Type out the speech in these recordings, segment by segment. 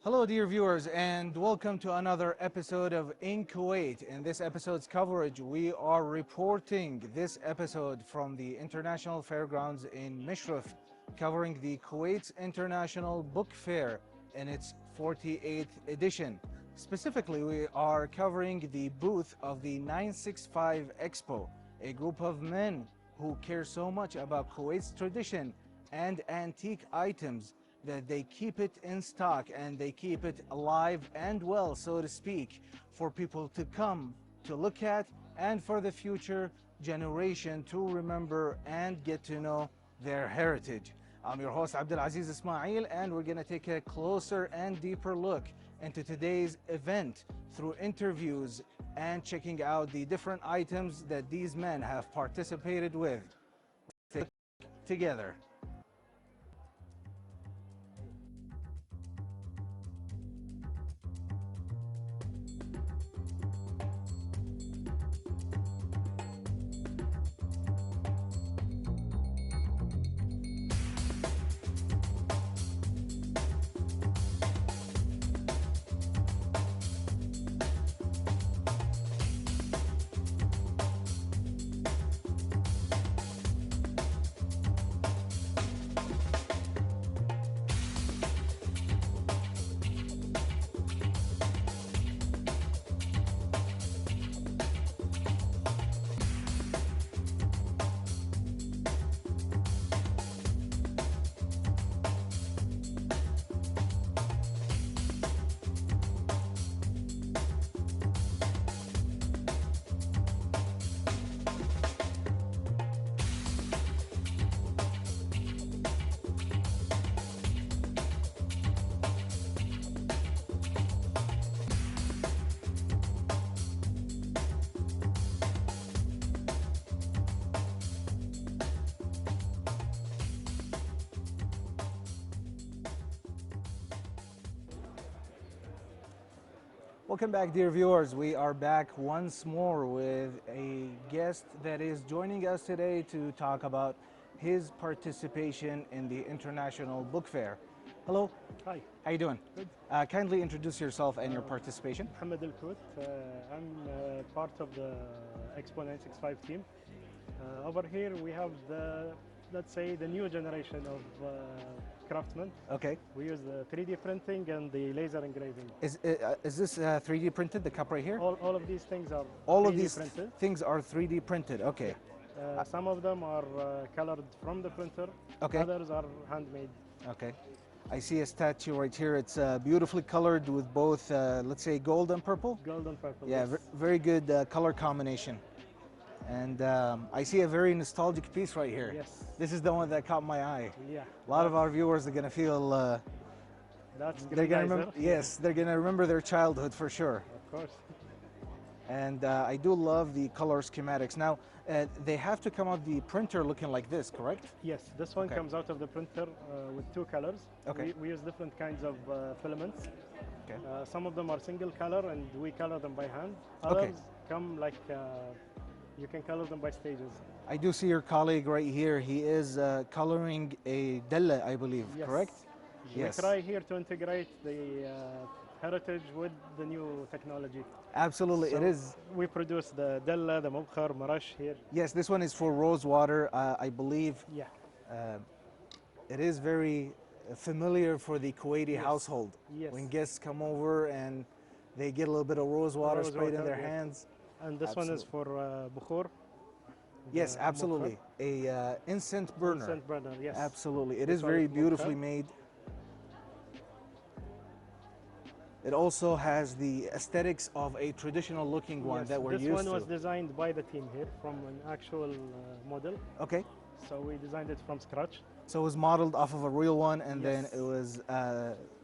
Hello dear viewers, and welcome to another episode of In Kuwait. In this episode's coverage, we are reporting this episode from the International Fairgrounds in Mishraf, covering the Kuwait's International Book Fair in its 48th edition. Specifically, we are covering the booth of the 965 Expo, a group of men who care so much about Kuwait's tradition and antique items that they keep it in stock and they keep it alive and well, so to speak, for people to come to look at and for the future generation to remember and get to know their heritage. I'm your host Abdulaziz Ismail, and we're going to take a closer and deeper look into today's event through interviews and checking out the different items that these men have participated with. Let's take it together. Welcome back, dear viewers. We are back once more with a guest that is joining us today to talk about his participation in the International Book Fair. Hello. Hi. How you doing? Good. Kindly introduce yourself and your participation. Mohammed Al-Kout. I'm part of the EXPO 965 team. Over here we have let's say, the new generation of craftsmen. Okay. We use the 3D printing and the laser engraving. Is this 3D printed, the cup right here? All of these things are All 3D of these printed. things are 3D printed, okay. Some of them are colored from the printer. Okay. Others are handmade. Okay. I see a statue right here. It's beautifully colored with both, let's say, gold and purple. Gold and purple. Yeah, yes. very good color combination. And I see a very nostalgic piece right here. Yes. This is the one that caught my eye. Yeah. A lot of our viewers are going to feel, That's they're gonna nicer. remember, yes, they're going to remember their childhood for sure. Of course. And I do love the color schematics. Now, they have to come out the printer looking like this, correct? Yes, this one Okay. comes out of the printer with two colors. Okay. We use different kinds of filaments. Okay. Some of them are single color and we color them by hand. Okay. Others come like, you can color them by stages. I do see your colleague right here. He is coloring a della, I believe, Yes. correct? Yes. We try here to integrate the heritage with the new technology. Absolutely, So it is. We produce the della, the mubkhar, marash here. Yes, this one is for rose water, I believe. Yeah. It is very familiar for the Kuwaiti Yes. household. Yes. When guests come over and they get a little bit of rose water Rose sprayed in water, their yes. hands. And this one is for bukhur. Yes, the absolutely. A incense burner. Incense burner, yes. Absolutely. It We is call very it beautifully mubkhar. made. It also has the aesthetics of a traditional looking one Yes, that we're this used one to. was designed by the team here from an actual model. Okay. So we designed it from scratch. So it was modeled off of a real one, and then Yes. it was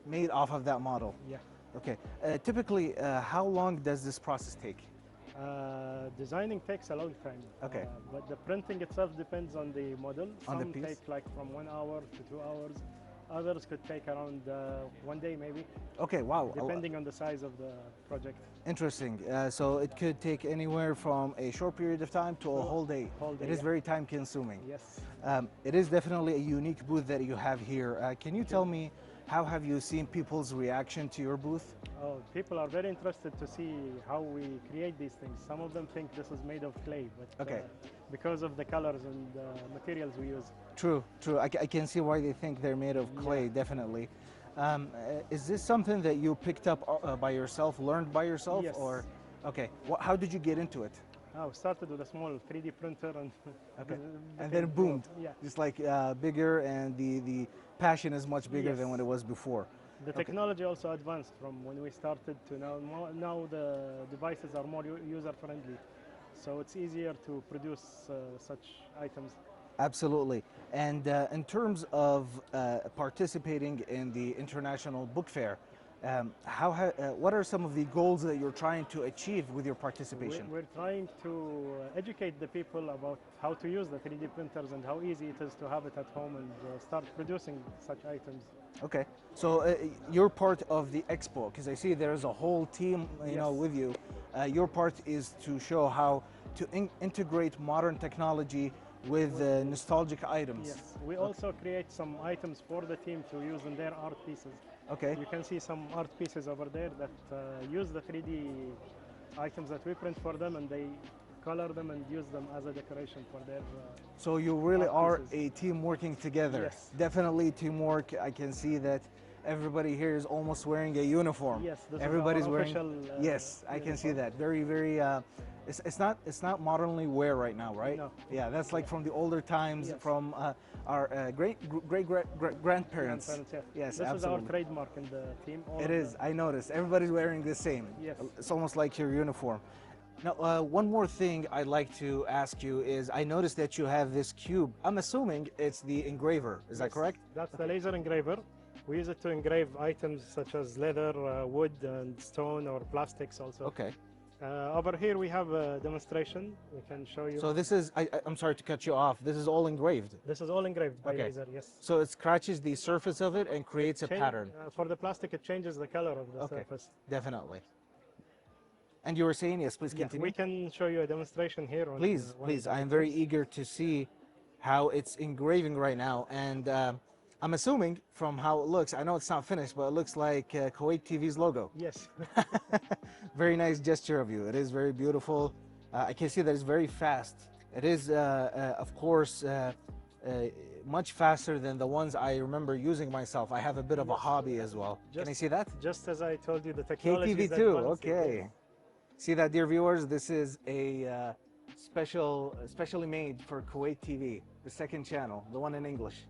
made off of that model. Yeah. Okay. Typically, how long does this process take? Designing takes a long time. Okay. But the printing itself depends on the model. On the Some piece? take like from 1 hour to 2 hours. Others could take around 1 day maybe, Okay, wow. depending on the size of the project. Interesting. So it could take anywhere from a short period of time to a whole day. It is yeah. very time consuming. Yes. It is definitely a unique booth that you have here. Can you tell me How have you seen people's reaction to your booth? Oh, people are very interested to see how we create these things. Some of them think this is made of clay, but Okay. because of the colors and materials we use. True, true. I can see why they think they're made of clay, definitely. Is this something that you picked up by yourself, learned by yourself? Yes. Or, okay, how did you get into it? We started with a small 3D printer and Okay. And then it boomed. Yeah. Just like bigger, and the passion is much bigger than Yes. what it was before. The technology also advanced from when we started to now. Now the devices are more user friendly, so it's easier to produce such items. Absolutely. And in terms of participating in the International Book Fair, what are some of the goals that you're trying to achieve with your participation? We're trying to educate the people about how to use the 3D printers and how easy it is to have it at home and start producing such items. Okay, so you're part of the expo, because I see there's a whole team, you know, Yes. with you. Your part is to show how to integrate modern technology with nostalgic items. Yes, we also create some items for the team to use in their art pieces. Okay. You can see some art pieces over there that use the 3D items that we print for them, and they color them and use them as a decoration for their So you really art are pieces. a team working together. Yes. Definitely teamwork. I can see that everybody here is almost wearing a uniform. Yes, this Everybody's is our wearing. official, Yes, I can see uniform. that. Very, very. It's not modernly wear right now, right? No. Yeah, that's like from the older times, Yes. from our great grandparents. Grandparents, yes. Yes, This absolutely. is our trademark in the team. All It of is. them. I noticed. Everybody's wearing the same. Yes. It's almost like your uniform. Now, one more thing I'd like to ask you is, I noticed that you have this cube. I'm assuming it's the engraver. Is that Yes, correct? That's the laser engraver. We use it to engrave items such as leather, wood, and stone, or plastics also. Okay. Over here we have a demonstration. We can show you. So this is, I'm sorry to cut you off. This is all engraved. This is all engraved by Okay. laser, yes. So it scratches the surface of it and creates a pattern. For the plastic, it changes the color of the Okay. surface. Definitely. And you were saying, yes, please Yeah, continue. we can show you a demonstration here. On Please, one please. of the I am very items. eager to see how it's engraving right now. And I'm assuming from how it looks, I know it's not finished, but it looks like Kuwait TV's logo. Yes. Very nice gesture of you. It is very beautiful. I can see that it's very fast. It is, of course, much faster than the ones I remember using myself. I have a bit of a Yes. hobby as well. Can I see that? Just as I told you, the technology KTV is too. advancing, Okay. yes. See that, dear viewers? This is a specially made for Kuwait TV, the second channel, the one in English.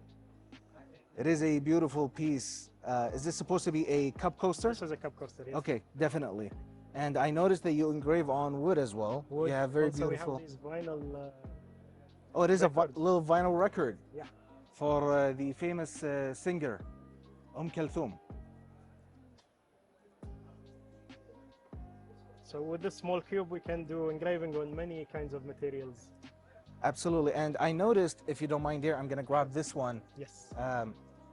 It is a beautiful piece. Is this supposed to be a cup coaster? This is a cup coaster. Yes. Okay, definitely. And I noticed that you engrave on wood as well. Wood. Yeah, very Also, beautiful. We have these vinyl. Oh, it is a records. little vinyl record. Yeah. For the famous singer, Kulthum. So with this small cube, we can do engraving on many kinds of materials. Absolutely. And I noticed, if you don't mind there, I'm going to grab this one. Yes.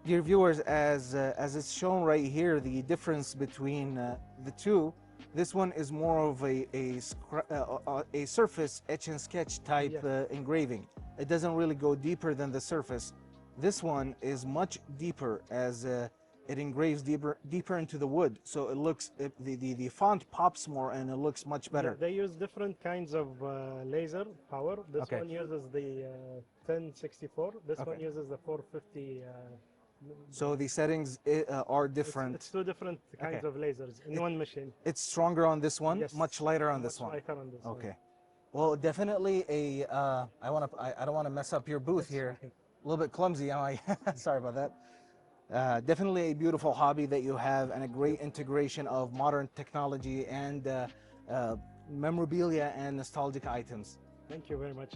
Dear viewers, as it's shown right here, the difference between the two, this one is more of a surface etch and sketch type Yes. engraving. It doesn't really go deeper than the surface. This one is much deeper, as it engraves deeper into the wood, so it looks, the font pops more and it looks much better. Yeah, they use different kinds of laser power. This Okay. one uses the 1064. This Okay. one uses the 450. So the settings are different. It's two different kinds Okay. of lasers in one machine. It's stronger on this one, Yes. much lighter on this Much one. lighter on this one. Okay. Well, definitely a. I don't want to mess up your booth here. Okay. A little bit clumsy, am I? Sorry about that. Definitely a beautiful hobby that you have, and a great integration of modern technology and memorabilia and nostalgic items. Thank you very much.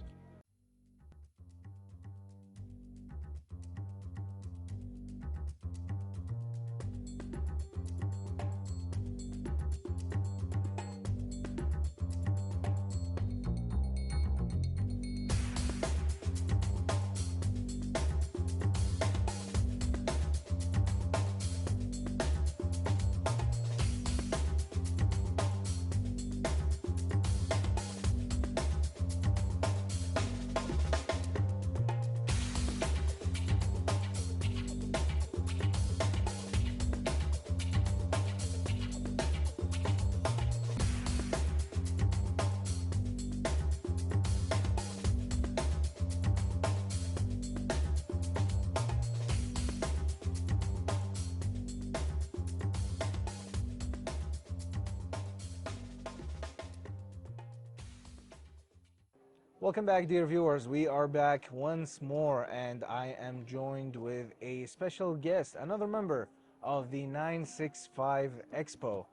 Welcome back, dear viewers. We are back once more, and I am joined with a special guest, another member of the 965 Expo.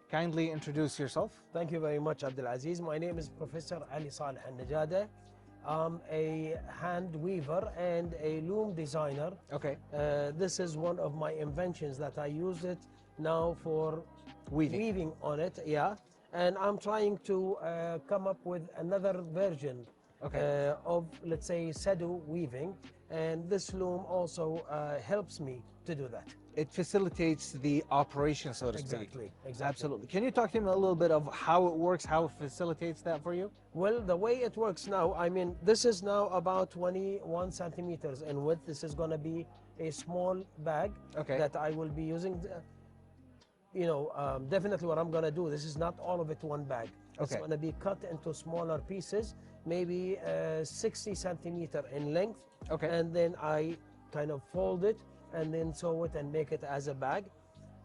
Kindly introduce yourself. Thank you very much, Abdulaziz. My name is Professor Ali Saleh Al-Najada. I'm a hand weaver and a loom designer. Okay. This is one of my inventions that I use it now for weaving on it, yeah. And I'm trying to come up with another version of, let's say, Sado weaving. And this loom also helps me to do that. It facilitates the operation, so to speak. Exactly. Absolutely. Can you talk to me a little bit of how it works, how it facilitates that for you? Well, the way it works now, I mean, this is now about 21 centimeters in width. This is going to be a small bag that I will be using. You know, definitely what I'm going to do, this is not all of it one bag. It's going to be cut into smaller pieces, maybe 60 centimeter in length. And then I kind of fold it and then sew it and make it as a bag.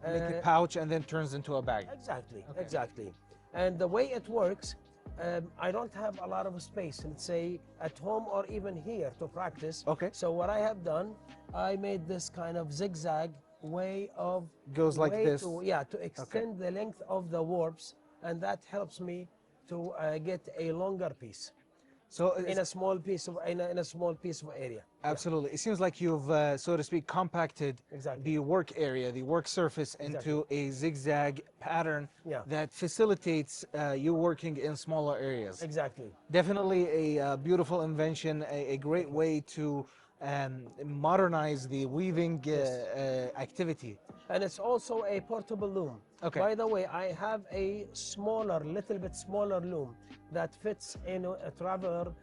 Make a pouch and then turns into a bag. Exactly. And the way it works, I don't have a lot of space, let's say at home or even here to practice. So what I have done, I made this kind of zigzag way of goes like this. To extend the length of the warps, and that helps me to get a longer piece. So in a small piece of in a small piece of area. Absolutely. It seems like you've, so to speak, compacted the work area, the work surface into a zigzag pattern that facilitates you working in smaller areas. Exactly. Definitely a beautiful invention, a great way to modernize the weaving activity. And it's also a portable loom. By the way, I have a little bit smaller loom that fits in a traveler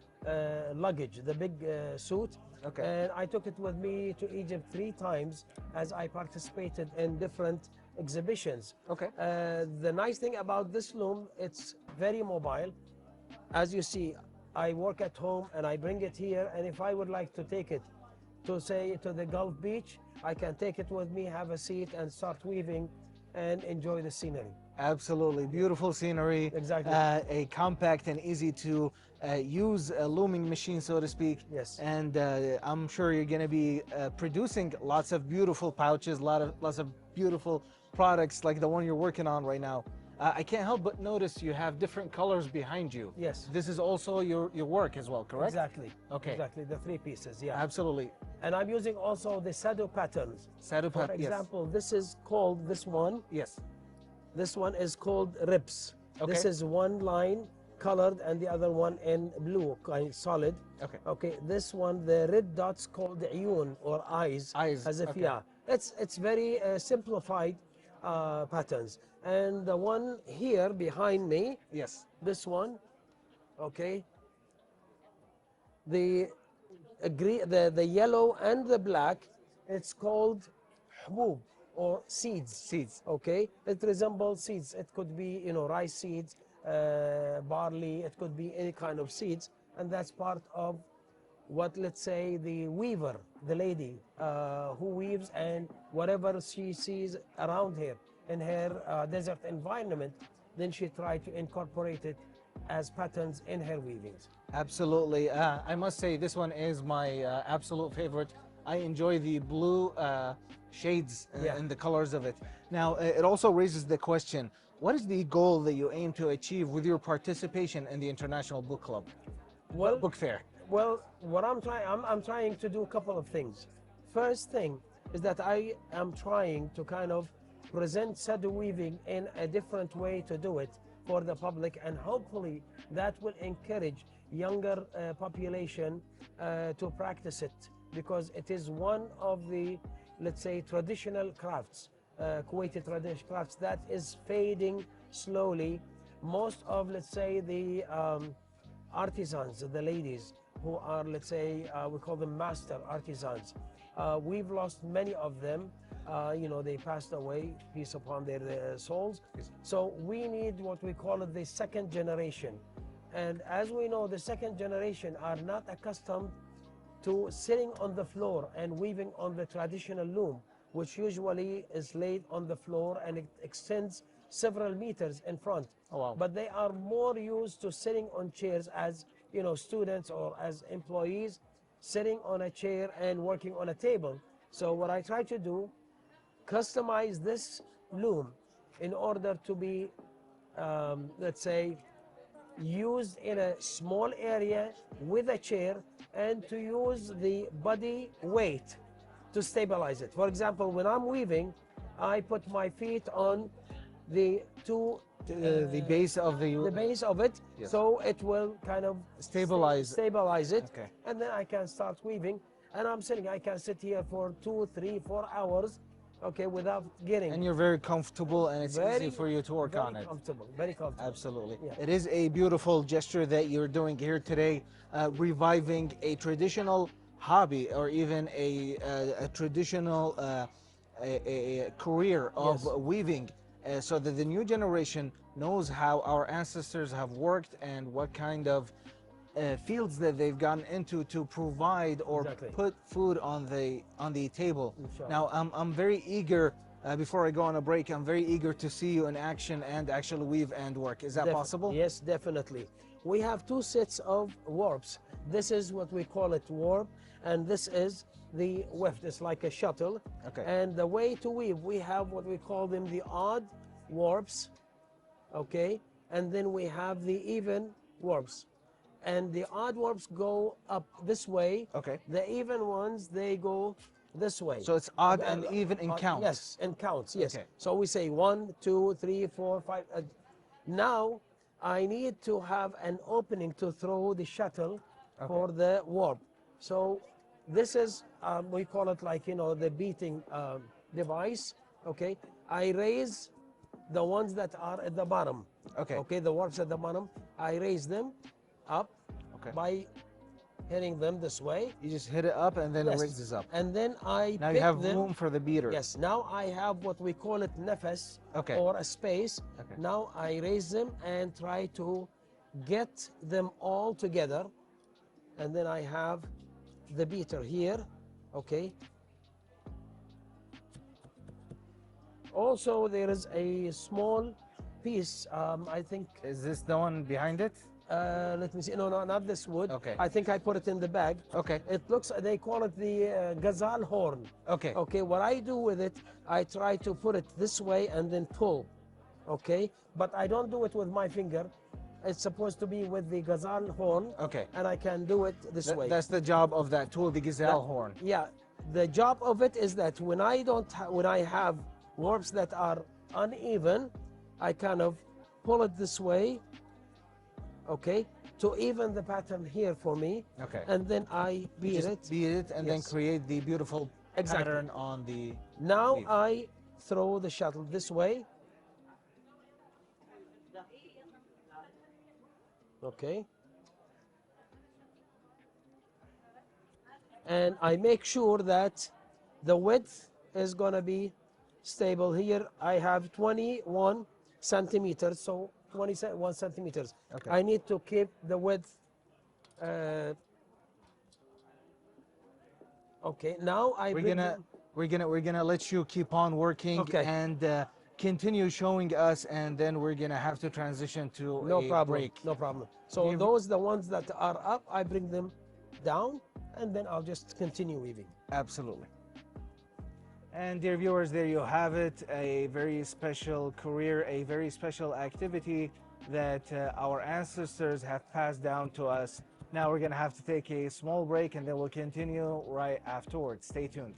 luggage, the big suit. And I took it with me to Egypt 3 times as I participated in different exhibitions. The nice thing about this loom, it's very mobile. As you see, I work at home and I bring it here, and if I would like to take it to, say, to the Gulf Beach, I can take it with me, have a seat and start weaving and enjoy the scenery. Absolutely. Beautiful scenery. Exactly. A compact and easy to use looming machine, so to speak. Yes. And I'm sure you're going to be producing lots of beautiful pouches, lots of beautiful products like the one you're working on right now. I can't help but notice you have different colors behind you. Yes. This is also your work as well, correct? Exactly. Exactly, the 3 pieces, yeah. Absolutely. And I'm using also the Sado patterns. Sado pattern, For example, this is called, this one. Yes. This one is called ribs. This is one line colored and the other one in blue, solid. This one, the red dots called ayun, or eyes. As if, it's very simplified patterns. And the one here behind me, this one, the yellow and the black, it's called hubub, or seeds. It resembles seeds. It could be, you know, rice seeds, barley, it could be any kind of seeds, and that's part of what, let's say, the weaver, the lady who weaves, and whatever she sees around her in her desert environment, then she tried to incorporate it as patterns in her weavings. Absolutely. I must say this one is my absolute favorite. I enjoy the blue shades and the colors of it. Now, it also raises the question, what is the goal that you aim to achieve with your participation in the International Book Club? Book Fair? Well, what I'm trying to do a couple of things. First thing is that I am trying to kind of present Sado weaving in a different way to do it for the public, and hopefully that will encourage younger population to practice it, because it is one of the, let's say, traditional crafts, Kuwaiti traditional crafts, that is fading slowly. Most of, let's say, the artisans, the ladies who are, let's say, we call them master artisans, we've lost many of them. You know, they passed away, peace upon their souls. So we need what we call it the second generation. And as we know, the second generation are not accustomed to sitting on the floor and weaving on the traditional loom, which usually is laid on the floor and it extends several meters in front. But they are more used to sitting on chairs, as students or as employees sitting on a chair and working on a table. So what I try to do, customize this loom in order to be, let's say, used in a small area with a chair, and to use the body weight to stabilize it. For example, when I'm weaving, I put my feet on the the base of the base of it, Yes. so it will kind of Stabilize it, Okay. and then I can start weaving. And I'm sitting, I can sit here for 2, 3, 4 hours, okay, without getting. and you're very comfortable, and it's easy for you to work on it. Very comfortable. Absolutely. Yeah. It is a beautiful gesture that you're doing here today, reviving a traditional hobby, or even a traditional a career of Yes. weaving, so that the new generation knows how our ancestors have worked and what kind of fields that they've gotten into to provide or Exactly. put food on the table. Inshallah. Now, I'm very eager. Before I go on a break, I'm very eager to see you in action and actually weave and work. Is that possible? Yes, definitely. We have 2 sets of warps. This is what we call it warp, and this is the weft. It's like a shuttle. Okay. And the way to weave, we have what we call them the odd warps, okay? And then we have the even warps. And the odd warps go up this way. Okay. The even ones, they go this way. So it's odd and even in count. Yes, in counts, yes. Okay. So we say 1, 2, 3, 4, 5. Now I need to have an opening to throw the shuttle for the warp. So this is, we call it like, the beating device, okay? I raise the ones that are at the bottom. Okay. Okay, the warps at the bottom, I raise them up by hitting them this way. You just hit it up and then Yes. it raises up. And then I Now pick you have them. room for the beater. Yes, now I have what we call it nafas, Okay. or a space. Okay. Now I raise them and try to get them all together. And then I have the beater here, okay? Also, there is a small piece, I think, Is this the one behind it? let me see, no, not this wood. Okay. I think I put it in the bag. Okay. It looks, they call it the gazal horn. Okay. Okay, what I do with it, I try to put it this way and then pull, okay? But I don't do it with my finger. It's supposed to be with the gazal horn. Okay. And I can do it this way. That's the job of that tool, the gazelle horn. Yeah, the job of it is that when I have warps that are uneven, I kind of pull it this way, okay, to even the pattern here for me. Okay. And then I beat it. Beat it and then Yes. create the beautiful Exactly. pattern on the Now weave. I throw the shuttle this way. Okay. And I make sure that the width is going to be stable. Here I have 21 centimeters, so 21 centimeters. Okay. I need to keep the width. Okay, now We're gonna let you keep on working Okay. and continue showing us, and then we're gonna have to transition to no a problem. break. No problem. So Give- those, the ones that are up, I bring them down, and then I'll just continue weaving. Absolutely. And dear viewers, there you have it, a very special career, a very special activity that our ancestors have passed down to us. Now we're going to have to take a small break, and then we'll continue right afterwards. Stay tuned.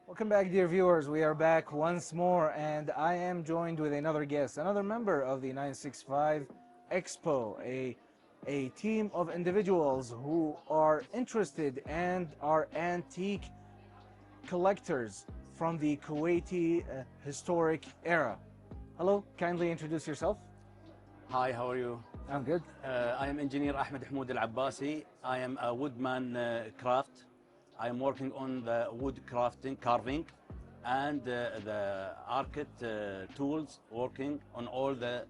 Welcome back, dear viewers. We are back once more, and I am joined with another guest, another member of the 965 Expo, a team of individuals who are interested and are antique collectors from the Kuwaiti historic era. Hello, kindly introduce yourself. Hi, how are you? I'm good. I am engineer Ahmed Hamoud Al Abbasi. I am a woodman craft. I am working on the wood carving, and the architect tools, working on all the,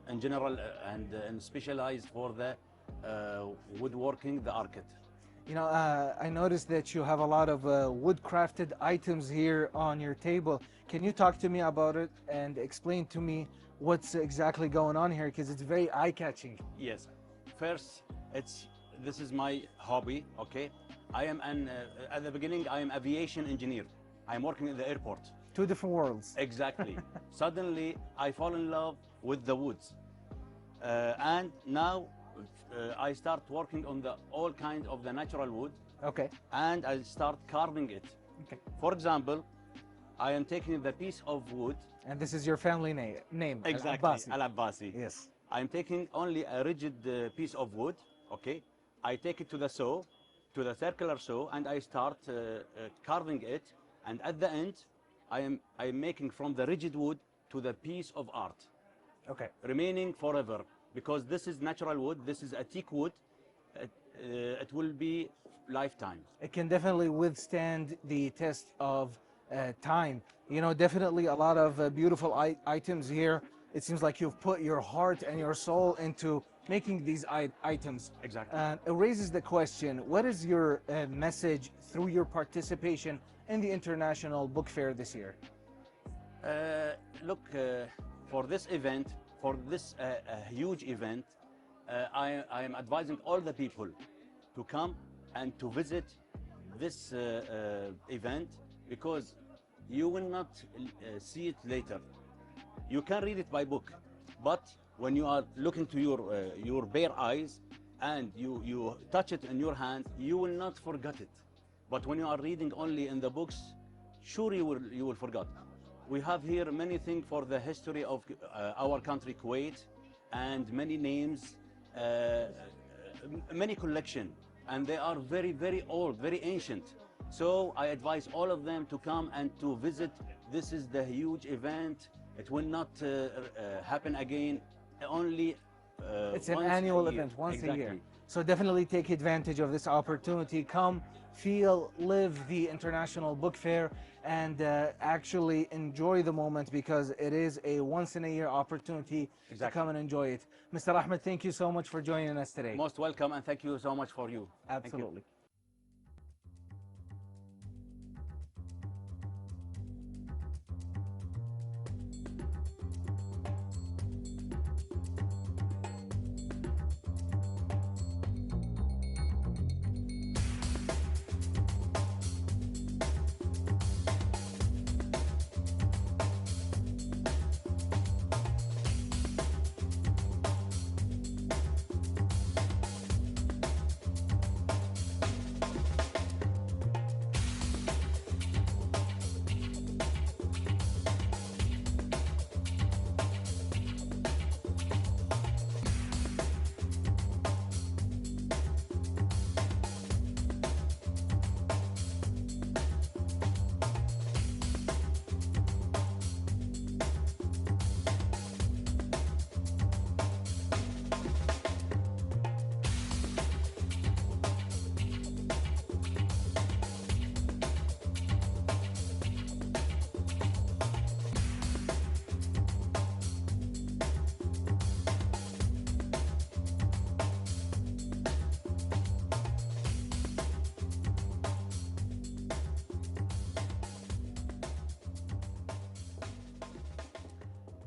in general, and specialized for the woodworking, the architect. You know, I noticed that you have a lot of wood-crafted items here on your table. Can you talk to me about it and explain to me what's exactly going on here? Because it's very eye-catching. Yes. First, this is my hobby, okay? I am at the beginning, I am aviation engineer. I'm working in the airport. Two different worlds. Exactly. Suddenly, I fall in love with the woods. And now, I start working on all kinds of the natural wood. Okay. And I start carving it. Okay. For example, I am taking the piece of wood. And this is your family name. Exactly. Al-Abbasi. Al-Abbasi. Yes. I'm taking only a rigid piece of wood. Okay. I take it to the saw, to the circular saw, and I start carving it. And at the end, I am making from the rigid wood to the piece of art. Okay. Remaining forever, because this is natural wood. This is a teak wood. It will be lifetime. It can definitely withstand the test of time. You know, definitely a lot of beautiful items here. It seems like you've put your heart and your soul into making these items. Exactly. It raises the question, what is your message through your participation in the International Book Fair this year? Look, for this event, for this huge event, I am advising all the people to come and to visit this event, because you will not see it later. You can read it by book, but when you are looking to your bare eyes and you touch it in your hand, you will not forget it. But when you are reading only in the books, sure you will forget. We have here many things for the history of our country, Kuwait, and many names, many collection, and they are very, very old, very ancient. So I advise all of them to come and to visit. This is the huge event. It will not happen again. Only it's an once annual a year. event, once Exactly. a year. So definitely take advantage of this opportunity. Come, feel, live the International Book Fair, and actually enjoy the moment, because it is a once-in-a-year opportunity to come and enjoy it. Mr. Ahmed, thank you so much for joining us today. Most welcome, and thank you so much for you. Absolutely.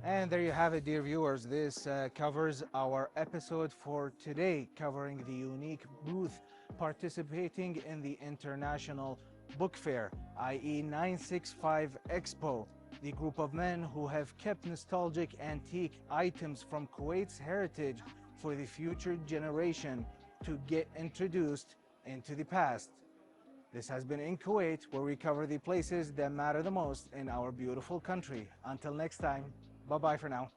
And there you have it, dear viewers. This covers our episode for today, covering the unique booth participating in the International Book Fair, i.e. 965 Expo, the group of men who have kept nostalgic antique items from Kuwait's heritage for the future generation to get introduced into the past. This has been In Kuwait, where we cover the places that matter the most in our beautiful country. Until next time, bye-bye for now.